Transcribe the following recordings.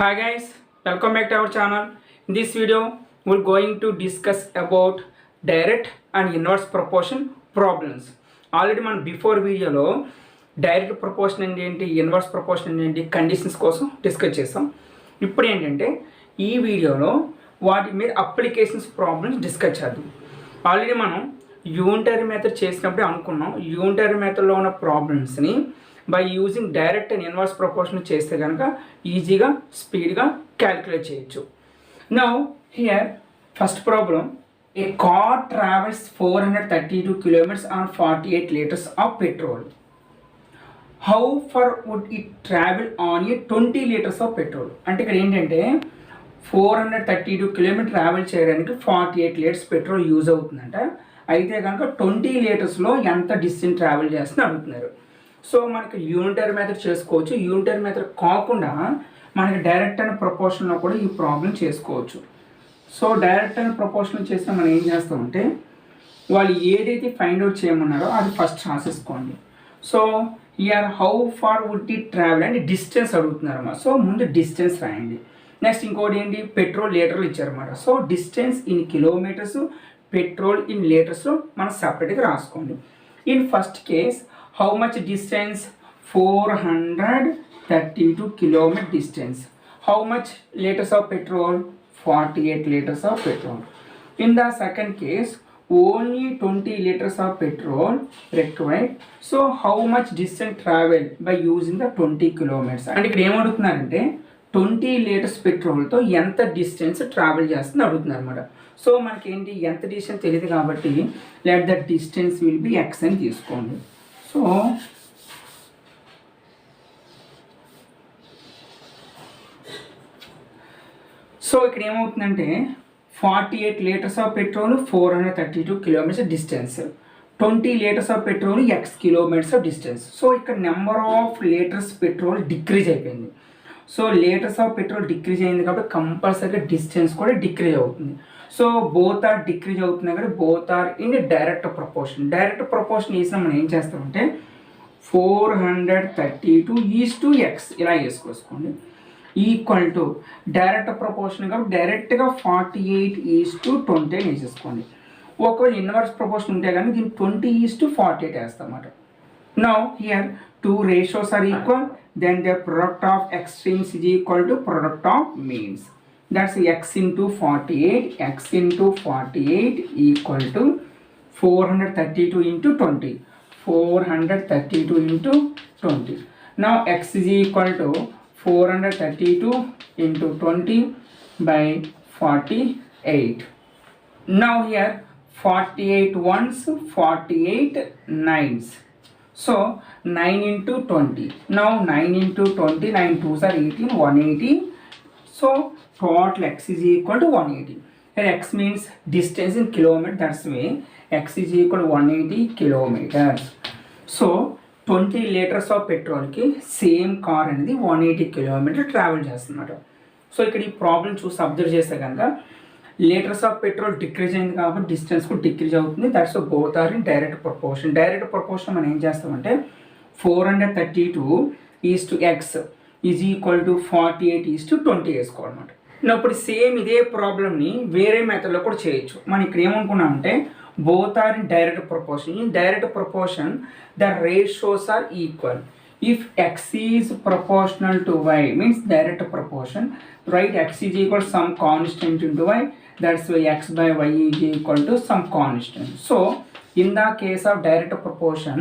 Hi guys, welcome back to our channel. In this video, we're going to discuss about direct and inverse proportion problems. Already మనం before వీడియోలో direct proportion ఏంటి, inverse proportion ఏంటి, conditions కోసం discuss చేసాం. ఇప్పుడు ఏంటంటే ఈ వీడియోలో వాటి మీద అప్లికేషన్స్ ప్రాబ్లమ్స్ డిస్కస్ చేద్దాం. ఆల్రెడీ మనం యూనిటరీ మెథడ్ చేసినప్పుడే అనుకున్నాం యూనిటరీ మెథడ్లో ఉన్న ప్రాబ్లమ్స్ని by using direct and inverse proportion చేస్తే కనుక ఈజీగా స్పీడ్గా క్యాలిక్యులేట్ చేయొచ్చు. Now here first problem, A car travels 432 kilometers on 48 liters of petrol. How far would it travel on a 20 liters of petrol? అంటే ఇక్కడ ఏంటంటే 432 kilometers ట్రావెల్ చేయడానికి 48 liters petrol use అవుతుందంట. అయితే కనుక 20 లీటర్స్లో ఎంత డిస్టెన్స్ ట్రావెల్ చేస్తుందో అడుగుతున్నారు. సో మనకి యూనిటరీ మెథడ్ చేసుకోవచ్చు. యూనిటరీ మెథడ్ కాకుండా మనకి డైరెక్ట్ అండ్ ప్రపోర్షన్లో కూడా ఈ ప్రాబ్లం చేసుకోవచ్చు. సో డైరెక్ట్ అండ్ ప్రపోర్షనల్ చేస్తే మనం ఏం చేస్తామంటే వాళ్ళు ఏదైతే ఫైండ్ అవుట్ చేయమన్నారో అది ఫస్ట్ రాసేసుకోండి. So here how far would it travel అంటే డిస్టెన్స్ అడుగుతున్నారన్నమాట. సో ముందు డిస్టెన్స్ రాయండి. నెక్స్ట్ ఇంకోటి ఏంటి, పెట్రోల్ లీటర్లు ఇచ్చారన్నమాట. So distance in kilometers, petrol in litres మనం సపరేట్గా రాసుకోండి. In first case how much distance? 432 kilometer distance. How much liters of petrol? 48 liters of petrol. In the second case, only 20 liters of petrol required. So how much distance travel by using the 20 kilometers? And ఇక్కడ ఏం అడుగుతున్నారంటే 20 litres పెట్రోల్తో ఎంత distance travel చేస్తుందో అడుగుతున్నారు అనమాట. So మనకేంటి ఎంత distance తెలియదు కాబట్టి let that distance will be x అని తీసుకోండి. సో ఇక్కడ ఏమవుతుందంటే 48 litres of petrol 432 kilometers distance, 20 litres of petrol x kilometers of distance. So ఇక్కడ number of litres petrol decrease అయిపోయింది. So litres of petrol decrease అయింది కాబట్టి కంపల్సరీగా డిస్టెన్స్ కూడా డిక్రీజ్ అవుతుంది. సో బోత్ ఆర్ డిక్రీజ్ అవుతున్నాయి కాబట్టి both are in direct proportion. Direct proportion వేసిన మనం ఏం చేస్తామంటే 432:x ఇలా వేసుకోండి. ఈక్వల్ టు డైరెక్ట్ ప్రపోర్షన్ కాబట్టి డైరెక్ట్గా 48:20 వేసేసుకోండి. ఒకవేళ ఇన్వర్స్ ప్రపోర్షన్ ఉంటే కానీ దీన్ని 20:48 వేస్తామన్నమాట. Now here two ratios are equal, then the product of extremes is equal to product of means. That's x into 48, x into 48 equal to 432 into 20. 432 into 20. Now x is equal to 432 into 20 by 48. Now here 48 ones, 48 nines. So 9 into 20. Now 9 into 20, 9 2s are 18, 180. So total x is equal to 180. Here x means distance in kilometer, that's way x is equal to 180 kilometers. So 20 liters of petrol ki same car అనేది 180 kilometer travel చేస్తున్నమాట. So ఇక్కడ ఈ problem చూసి observe చేస్తే కనుక litres of petrol decrease అయింది కాబట్టి distance కూడా decrease అవుతుంది. That's both are in direct proportion. Direct proportion మనం ఏం చేస్తామంటే 432:x ఈజ్ ఈక్వల్ టు 48:20 వేసుకోవాలన్నమాట. ఇప్పుడు సేమ్ ఇదే ప్రాబ్లమ్ని వేరే మెథడ్లో కూడా చేయొచ్చు. మనం ఇక్కడ ఏమనుకున్నామంటే both are in direct proportion. In direct proportion, the ratios are equal. If x is proportional to y, means direct proportion, right? X is equal to some constant into y. That's why x by y is equal to some constant. So, in the case of direct proportion,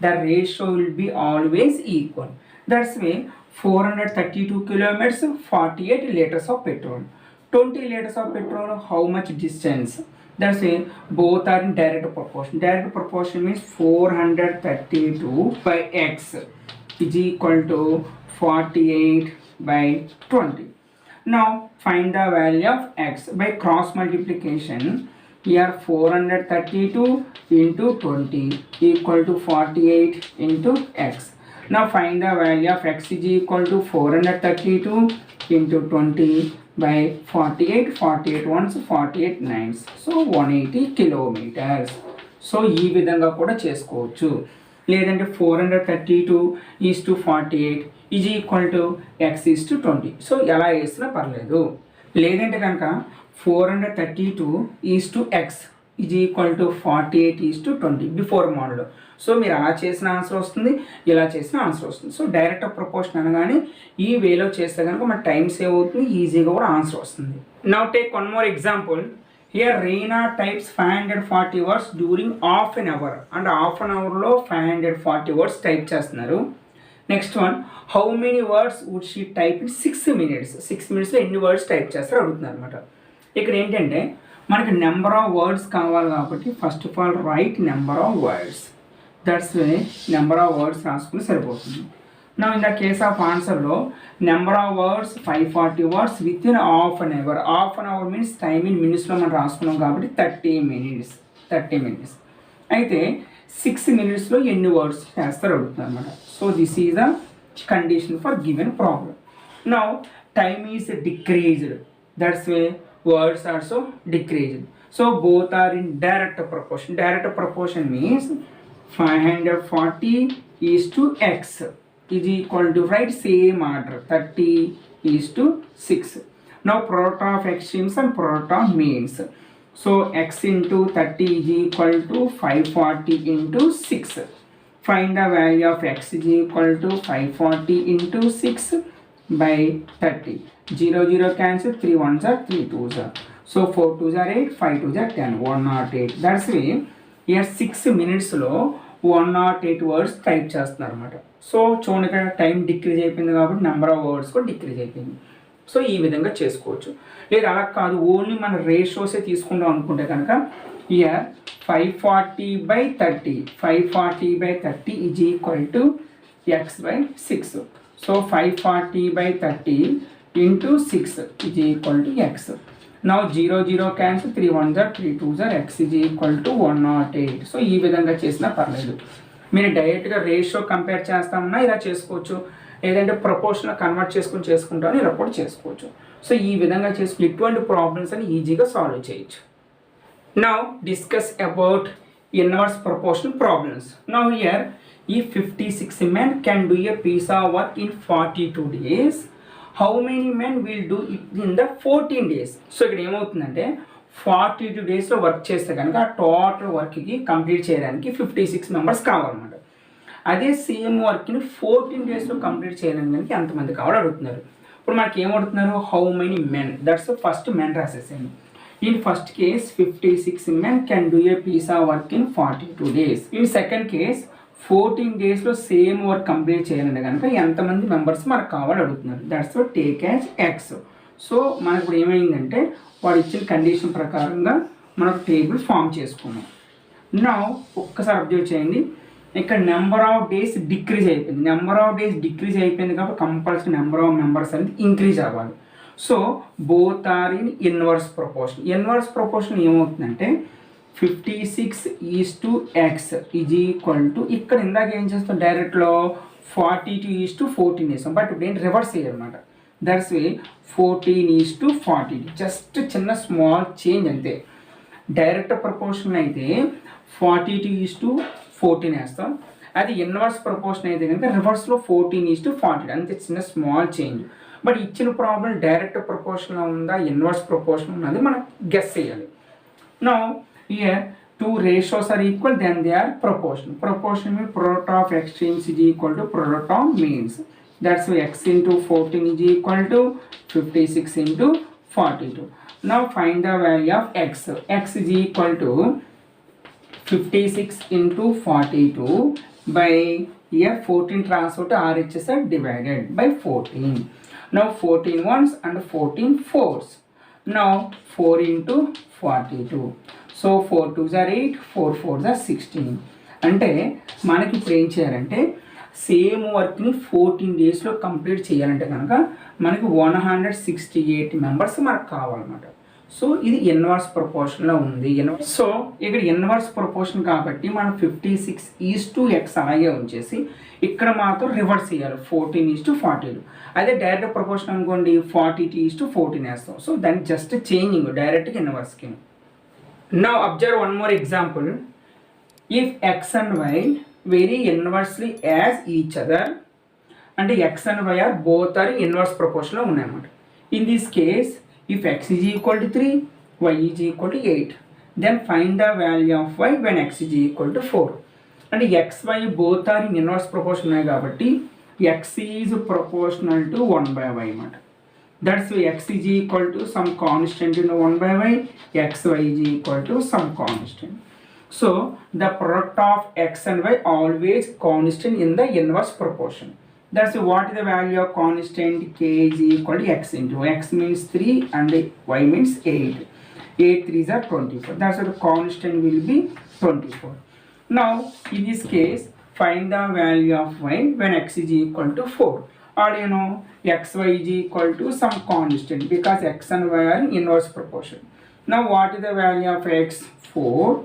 the ratio will be always equal. That's why 432 kilometers, 48 liters of petrol. 20 liters of petrol, how much distance? That's why both are in direct proportion. Direct proportion means 432 by x is equal to 48 by 20. Now find the value of x by cross multiplication. Here 432 into 20 equal to 48 into x. Now find the value of x is equal to 432 into 20 by 48, 48 ones, 48 nines. So 180 kilometers. So ఈ విధంగా కూడా చేసుకోవచ్చు. లేదంటే 432:48 is equal to X is to 20. So ఎలా వేసినా పర్లేదు. లేదంటే కనుక 432 is to X is equal to 48 is to 20 before model. So మీరు అలా చేసిన ఆన్సర్ వస్తుంది, ఇలా చేసిన ఆన్సర్ వస్తుంది. సో డైరెక్ట్ ప్రపోర్షన్ అనగానే ఈ వేలో చేస్తే కనుక మన టైం సేవ్ అవుతుంది, ఈజీగా కూడా ఆన్సర్ వస్తుంది. Now take one more example. Here Reena types 540 words during half an hour. అంటే హాఫ్ అన్ అవర్లో 540 వర్డ్స్ టైప్ చేస్తున్నారు. Next one, how many words would she type in 6 minutes. 6 minutesలో ఎన్ని వర్డ్స్ టైప్ చేస్తారో అడుగుతున్నారు అనమాట. ఇక్కడ ఏంటంటే మనకి నెంబర్ ఆఫ్ వర్డ్స్ కావాలి కాబట్టి first of all write number of words. That's way number of words రాసుకుని సరిపోతుంది. నా ఇన్ ద కేస్ ఆఫ్ ఆన్సర్లో number of words 540 words within half an hour. Half an hour means time in మినిట్స్లో మనం రాసుకున్నాం కాబట్టి 30 minutes. అయితే 6 minutesలో ఎన్ని వర్డ్స్ చేస్తారు అడుగుతున్నారు అనమాట. So this is the condition for given problem. Now time is decreased. That's way words also decreased. So both are in direct proportion. Direct proportion means 540 is to x is equal to, right, same order, 30 is to 6. Now product of extremes and product of means. So x into 30 is equal to 540 into 6. Find the value of x is equal to 540 into 6 by 30. 0 cancel, 3 1s are 3 2s are. So 4 2s are 8, 5 2s are 10, 108. That's way here 6 minutesలో 108 words type చేస్తున్నారు అనమాట. So చూడండి ఇక్కడ time decrease అయిపోయింది కాబట్టి number of words కూడా decrease అయిపోయింది. So ఈ విధంగా చేసుకోవచ్చు. లేదా అలా కాదు, ఓన్లీ మన రేషియోసే తీసుకుంటాం అనుకుంటే కనుక year 540/30 is equal to x/6. So 540/30 into 6 is equal to x. Now 0 cancel, 3 1s are 3 2s are, x is equal to 108. So ఈ విధంగా చేసినా పర్లేదు. మీరు డైరెక్ట్గా రేషియో కంపేర్ చేస్తామన్నా ఇలా చేసుకోవచ్చు, లేదంటే ప్రపోర్షనల్ కన్వర్ట్ చేసుకుంటామని ఇలా కూడా చేసుకోవచ్చు. సో ఈ విధంగా చేసుకుని ఇటువంటి ప్రాబ్లమ్స్ అని ఈజీగా సాల్వ్ చేయొచ్చు. Now discuss about inverse proportional problems. Now here ఈ 56 men can do a piece of work in 42 days. How many men will do it in the 14 days? So ఇక్కడ ఏమవుతుందంటే 42 daysలో వర్క్ చేస్తే కనుక ఆ టోటల్ వర్క్కి కంప్లీట్ చేయడానికి 56 members కావాలన్నమాట. అదే సేమ్ వర్క్ని 14 daysలో కంప్లీట్ చేయడానికి ఎంతమంది కావాలో అడుగుతున్నారు. ఇప్పుడు మనకి ఏమడుగుతున్నారు, how many men. That's first men రాసేసాను. In first case 56 men can do a piece of work in 42 days. ఇన్ సెకండ్ కేస్ 14 daysలో సేమ్ వర్క్ కంప్లీట్ చేయాలంటే కనుక ఎంతమంది మెంబర్స్ మనకు కావాలి అడుగుతున్నారు. That's take as x. సో మనకు ఇప్పుడు ఏమైందంటే వాడు ఇచ్చిన కండిషన్ ప్రకారంగా మనకు టేబుల్ ఫామ్ చేసుకున్నాం. నా ఒక్కసారి అబ్జర్వ్ చేయండి, ఇక్కడ నెంబర్ ఆఫ్ డేస్ డిక్రీజ్ అయిపోయింది. నెంబర్ ఆఫ్ డేస్ డిక్రీజ్ అయిపోయింది కాబట్టి కంపల్సరీ నెంబర్ ఆఫ్ మెంబర్స్ అనేది ఇంక్రీజ్ అవ్వాలి. So both are in inverse proportion. Inverse proportion ఏమవుతుందంటే 56 is to X is equal to, ఇక్కడ ఇందాక ఏం చేస్తాం డైరెక్ట్లో 42 ఈజ్ టు 14 వేసాం, బట్ ఇప్పుడు ఏంటి రివర్స్ చేయాలన్నమాట. That's way 14 is to 40. Just చిన్న స్మాల్ చేంజ్ అంతే. డైరెక్ట్ ప్రపోర్షన్ అయితే 42 ఈజ్ టు 14 వేస్తాం, అది ఇన్వర్స్ ప్రపోర్షన్ అయితే కనుక రివర్స్లో 14 ఈజ్ టు 40, అంతే చిన్న స్మాల్ చేంజ్. బట్ ఇచ్చిన ప్రాబ్లం డైరెక్ట్ ప్రపోర్షన్లో ఉందా ఇన్వర్స్ ప్రపోర్షన్ ఉన్నది మనం గెస్ చేయాలి. Now here two ratios are equal, then they are proportional. Proportion means product of extremes is equal to product of means. That's why x into 14 is equal to 56 into 42. Now find the value of x. X is equal to 56 into 42 by here 14 transfer to RHS are divided by 14. Now 14 ones and 14 fours. Now 4 into 42. So 4 2s are 8, 4 4s are 16. అంటే మనకి ఇప్పుడు ఏం చేయాలంటే same వర్క్ని 14 daysలో complete చేయాలంటే కనుక మనకి 168 members మనకు కావాలన్నమాట. సో ఇది ఇన్వర్స్ ప్రపోర్షన్లో ఉంది. సో ఇక్కడ ఇన్వర్స్ ప్రపోర్షన్ కాబట్టి మనం 56 ఈజ్ టు ఎక్స్ అలాగే ఉంచేసి ఇక్కడ మాత్రం రివర్స్ చేయాలి 14 ఈజ్ టు 42. అదే డైరెక్ట్ ప్రపోర్షన్ అనుకోండి 42 ఈజ్ టు 14 వేస్తాం. సో దాన్ని జస్ట్ చేంజింగ్ డైరెక్ట్గా ఇన్వర్స్కి. Now observe one more example. If x and y vary inversely as each other, అంటే x and y are both are inverse ప్రపోర్షన్లో ఉన్నాయన్నమాట. In this case if x is equal to 3, y is equal to 8, then find the value of y when x is equal to 4. అంటే x y both are in inverse proportion ఉన్నాయి కాబట్టి x is proportional to 1/y అన్నమాట. That's x is equal to some constant in 1/y, x y is equal to some constant. So the product of x and y always constant in the inverse proportion. That's what is the value of constant. K is equal to x into x means 3 and y means 8. 8 3s are 24. That's why the constant will be 24. Now in this case find the value of y when x is equal to 4. Or you know xy is equal to some constant because x and y are in inverse proportion. Now what is the value of x? 4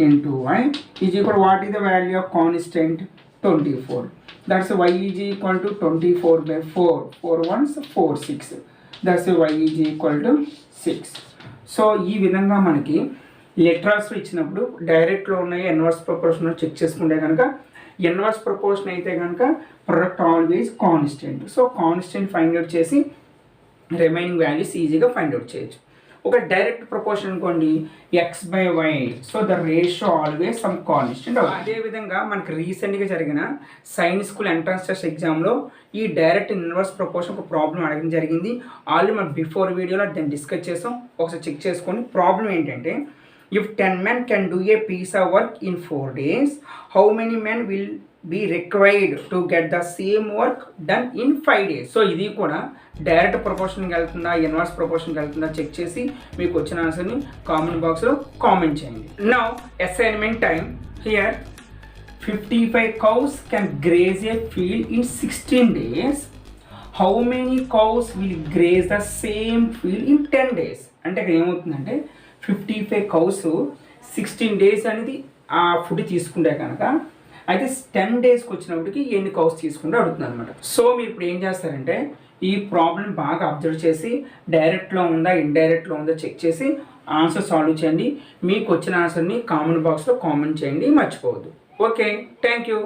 into y is equal to what is the value of constant? 24. That's y is equal to 24 by 4. 4 ones 4 6. That's y is equal to 6. So ఈ విధంగా మనకి letters ఇచ్చినప్పుడు డైరెక్ట్లో ఉన్నాయి inverse proportion check చేసుకుంటే కనుక inverse proportion అయితే కనుక product always constant. So constant find out చేసి రిమైనింగ్ వాల్యూస్ ఈజీగా ఫైండ్ అవుట్ చేయొచ్చు. ఒక డైరెక్ట్ ప్రపోర్షన్ అనుకోండి X by Y, so the ratio always some constant. అదేవిధంగా మనకి రీసెంట్గా జరిగిన సైన్స్ స్కూల్ ఎంట్రన్స్ టెస్ట్ ఎగ్జామ్లో ఈ డైరెక్ట్ ఇన్వర్స్ ప్రపోర్షన్ ఒక ప్రాబ్లం అడగడం జరిగింది. ఆల్రెడీ మనం బిఫోర్ వీడియోలో దాన్ని డిస్కస్ చేసాం, ఒకసారి చెక్ చేసుకోండి. ప్రాబ్లం ఏంటంటే if 10 men can do a piece of work in 4 days, how many men will be required to get the same work done in 5 days? So ఇది కూడా డైరెక్ట్ ప్రపోర్షన్కి వెళ్తుందా ఇన్వర్స్ ప్రపోర్షన్కి వెళ్తుందా చెక్ చేసి మీకు వచ్చిన ఆన్సర్ని కామెంట్ బాక్స్లో కామెంట్ చేయండి. Now assignment time. Here 55 cows can graze a field in 16 days. How many cows will graze the same field in 10 days? అంటే ఇక్కడ ఏమవుతుందంటే 55 cows 16 days అనేది ఆ ఫుడ్ తీసుకుంటే కనుక అయితే 10 daysకి వచ్చినప్పటికి ఎన్ని కౌస్ తీసుకుంటే అడుగుతుంది అనమాట. సో మీరు ఇప్పుడు ఏం చేస్తారంటే ఈ ప్రాబ్లం బాగా అబ్జర్వ్ చేసి డైరెక్ట్లో ఉందా ఇండైరెక్ట్లో ఉందా చెక్ చేసి ఆన్సర్ సాల్వ్ చేయండి. మీకు వచ్చిన ఆన్సర్ని కామెంట్ బాక్స్లో కామెంట్ చేయండి, మర్చిపోవద్దు. Okay, thank you.